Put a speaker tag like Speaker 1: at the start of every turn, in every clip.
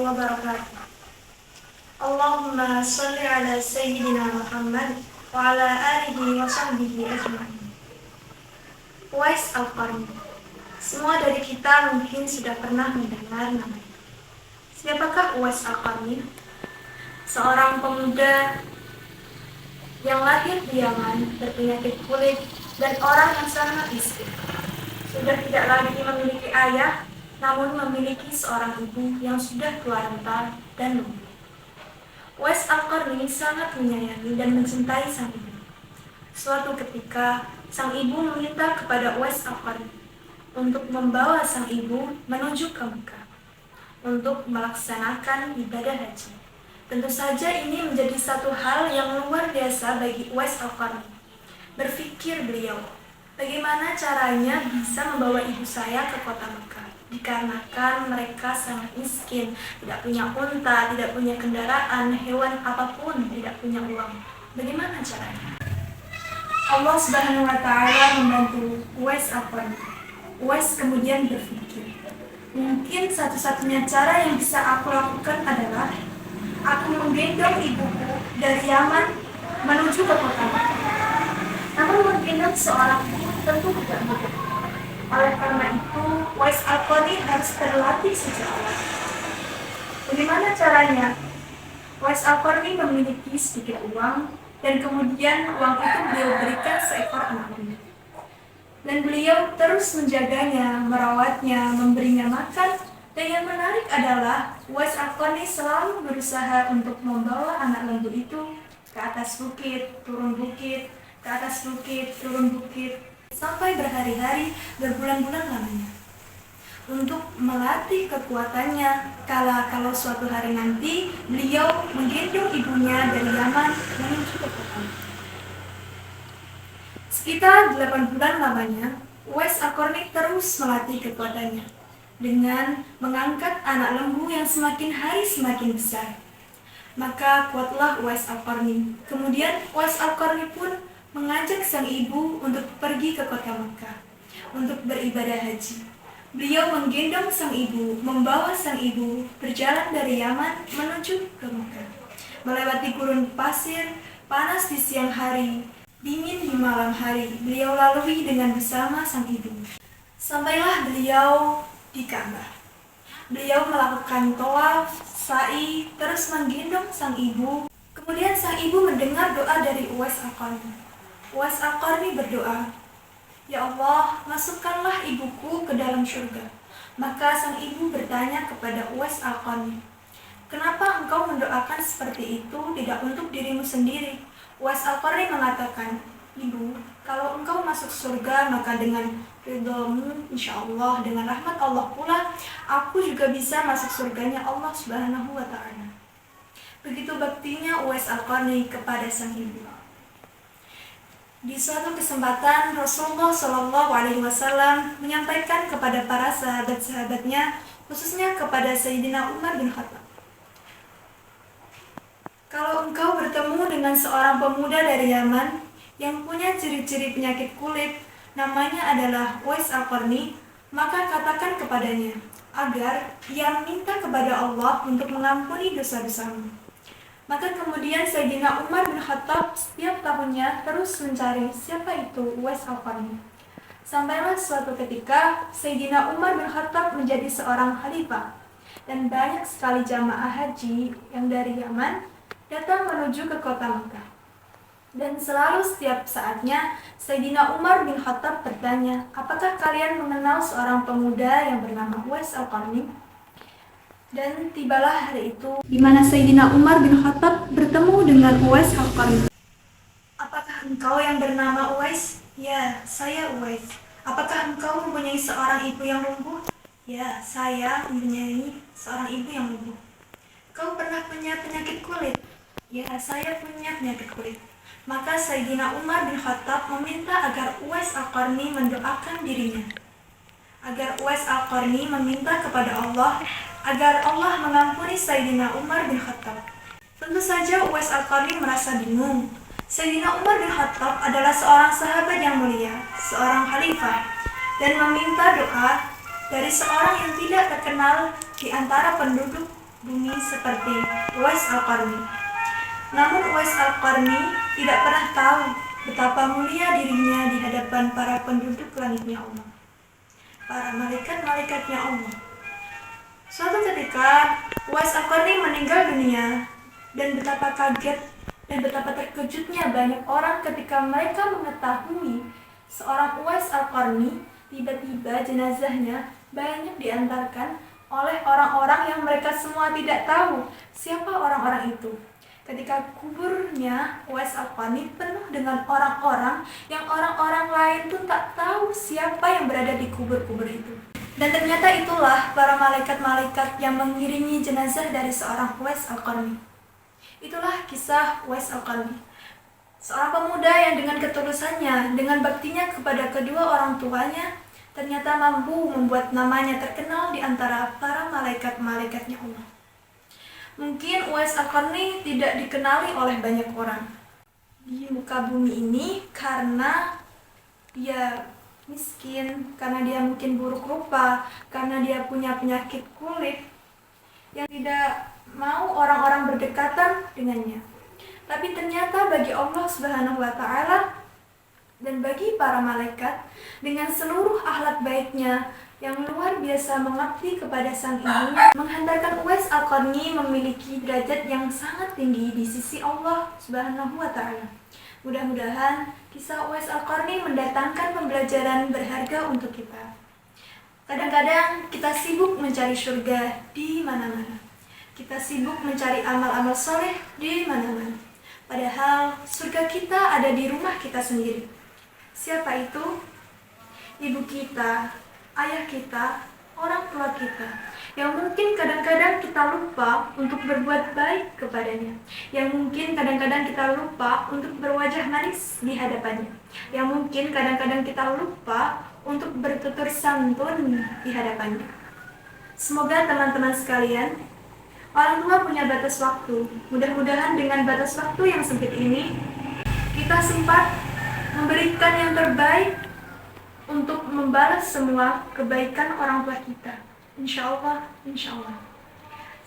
Speaker 1: wabarakatuh. Allahumma sholli ala Sayyidina Muhammad wa ala alihi wa sahbihi ajma'in. Uwais Al-Qarni. Semua dari kita mungkin sudah pernah mendengar namanya. Siapakah Uwais Al-Qarni? Seorang pemuda yang lahir di Yaman, berpenyakit kulit, dan orang yang sangat miskin. Sudah tidak lagi memiliki ayah, namun memiliki seorang ibu yang sudah tua renta dan lumpuh. Uwais Al-Qarni sangat menyayangi dan mencintai sang ibu. Suatu ketika, sang ibu meminta kepada Uwais Al-Qarni untuk membawa sang ibu menuju ke Mekah untuk melaksanakan ibadah haji. Tentu saja ini menjadi satu hal yang luar biasa bagi Uwais Al-Qarni. Berpikir beliau, bagaimana caranya bisa membawa ibu saya ke kota Mekah? Dikarenakan mereka sangat miskin, tidak punya unta, tidak punya kendaraan, hewan apapun, tidak punya uang. Bagaimana caranya? Allah Subhanahu wa Ta'ala membantu Uwais Al-Qarni. Uwais kemudian berpikir, mungkin satu-satunya cara yang bisa aku lakukan adalah aku menggendong ibuku dari Yaman menuju ke kota Mekah. Namun menggendong seorang ibu tentu tidak mudah. Oleh karena itu, Uwais Al-Qarni harus terlatih sejak awal. Bagaimana caranya? Uwais Al-Qarni memiliki sedikit uang, dan kemudian uang itu beliau berikan seekor anak lembu. Dan beliau terus menjaganya, merawatnya, memberinya makan. Dan yang menarik adalah Uwais Al-Qarni selalu berusaha untuk membawa anak lembu itu ke atas bukit, turun bukit, ke atas bukit, turun bukit, sampai berhari-hari, berbulan-bulan lamanya, untuk melatih kekuatannya kalau suatu hari nanti beliau menggendong ibunya dari Yaman menuju ke kota. Sekitar 8 bulan lamanya, Uwais Al-Qarni terus melatih kekuatannya dengan mengangkat anak lembu yang semakin hari semakin besar. Maka kuatlah Uwais Al-Qarni. Kemudian Uwais Al-Qarni pun mengajak sang ibu untuk pergi ke kota Mekah untuk beribadah haji. Beliau menggendong sang ibu, membawa sang ibu berjalan dari Yaman menuju ke Mekah, melewati gurun pasir, panas di siang hari, dingin di malam hari. Beliau lalui dengan bersama sang ibu. Sampailah beliau di Ka'bah. Beliau melakukan tawaf, sa'i, terus menggendong sang ibu. Kemudian sang ibu mendengar doa dari Uwais Al-Qarni. Uwais Al-Qarni berdoa, "Ya Allah, masukkanlah ibuku ke dalam surga." Maka sang ibu bertanya kepada Uwais Al-Qarni, "Kenapa engkau mendoakan seperti itu tidak untuk dirimu sendiri?" Uwais Al-Qarni mengatakan, "Ibu, kalau engkau masuk surga maka dengan ridhomu insyaallah, dengan rahmat Allah pula, aku juga bisa masuk surganya Allah Subhanahu wa Ta'ala." Begitu baktinya Uwais Al-Qarni kepada sang ibu. Di suatu kesempatan Rasulullah SAW menyampaikan kepada para sahabat-sahabatnya, khususnya kepada Sayyidina Umar bin Khattab, "Kalau engkau bertemu dengan seorang pemuda dari Yaman yang punya ciri-ciri penyakit kulit, namanya adalah Uwais Al-Qarni, maka katakan kepadanya agar ia minta kepada Allah untuk mengampuni dosa-dosamu." Maka kemudian Sayyidina Umar bin Khattab setiap tahunnya terus mencari siapa itu Uwais Al-Qarni. Sampailah suatu ketika Sayyidina Umar bin Khattab menjadi seorang khalifah, dan banyak sekali jamaah haji yang dari Yaman datang menuju ke kota Mekah. Dan selalu setiap saatnya Sayyidina Umar bin Khattab bertanya, "Apakah kalian mengenal seorang pemuda yang bernama Uwais Al-Qarni?" Dan tibalah hari itu di mana Sayyidina Umar bin Khattab bertemu dengan Uwais Al-Qarni. "Apakah engkau yang bernama Uwais?" "Ya, saya Uwais." "Apakah engkau mempunyai seorang ibu yang lumpuh?" "Ya, saya mempunyai seorang ibu yang lumpuh." "Kau pernah punya penyakit kulit?" "Ya, saya punya penyakit kulit." Maka Sayyidina Umar bin Khattab meminta agar Uwais Al-Qarni mendoakan dirinya, agar Uwais Al-Qarni meminta kepada Allah agar Allah mengampuni Sayyidina Umar bin Khattab. Tentu saja Uwais Al-Qarni merasa bingung. Sayyidina Umar bin Khattab adalah seorang sahabat yang mulia, seorang khalifah, dan meminta doa dari seorang yang tidak terkenal di antara penduduk bumi seperti Uwais Al-Qarni. Namun Uwais Al-Qarni tidak pernah tahu betapa mulia dirinya di hadapan para penduduk langitnya Allah, para malaikat-malaikatnya Allah. Suatu ketika Uwais Al-Qarni meninggal dunia, dan betapa kaget dan betapa terkejutnya banyak orang ketika mereka mengetahui seorang Uwais Al-Qarni tiba-tiba jenazahnya banyak diantarkan oleh orang-orang yang mereka semua tidak tahu siapa orang-orang itu. Ketika kuburnya Uwais Al-Qarni penuh dengan orang-orang yang orang-orang lain pun tak tahu siapa yang berada di kubur-kubur itu. Dan ternyata itulah para malaikat-malaikat yang mengiringi jenazah dari seorang Uwais Al-Qarni. Itulah kisah Uwais Al-Qarni, seorang pemuda yang dengan ketulusannya, dengan baktinya kepada kedua orang tuanya, ternyata mampu membuat namanya terkenal di antara para malaikat-malaikatnya Allah. Mungkin Uwais Al-Qarni tidak dikenali oleh banyak orang di muka bumi ini karena dia miskin, karena dia mungkin buruk rupa, karena dia punya penyakit kulit yang tidak mau orang-orang berdekatan dengannya. Tapi ternyata bagi Allah Subhanahu wa Ta'ala dan bagi para malaikat, dengan seluruh akhlak baiknya yang luar biasa mengabdi kepada sang ibunya, menghantarkan Uwais Al-Qarni memiliki derajat yang sangat tinggi di sisi Allah Subhanahu wa Ta'ala. Mudah-mudahan kisah Uwais Al-Qarni mendatangkan pembelajaran berharga untuk kita. Kadang-kadang kita sibuk mencari surga di mana-mana. Kita sibuk mencari amal-amal soleh di mana-mana. Padahal surga kita ada di rumah kita sendiri. Siapa itu? Ibu kita, ayah kita, orang tua kita, yang mungkin kadang-kadang kita lupa untuk berbuat baik kepadanya, yang mungkin kadang-kadang kita lupa untuk berwajah manis di hadapannya, yang mungkin kadang-kadang kita lupa untuk bertutur santun di hadapannya. Semoga teman-teman sekalian, orang tua punya batas waktu. Mudah-mudahan dengan batas waktu yang sempit ini, kita sempat memberikan yang terbaik untuk membalas semua kebaikan orang tua kita. Insya Allah, insya Allah.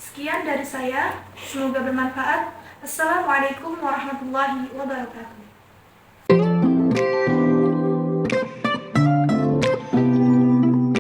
Speaker 1: Sekian dari saya, semoga bermanfaat. Assalamualaikum warahmatullahi wabarakatuh.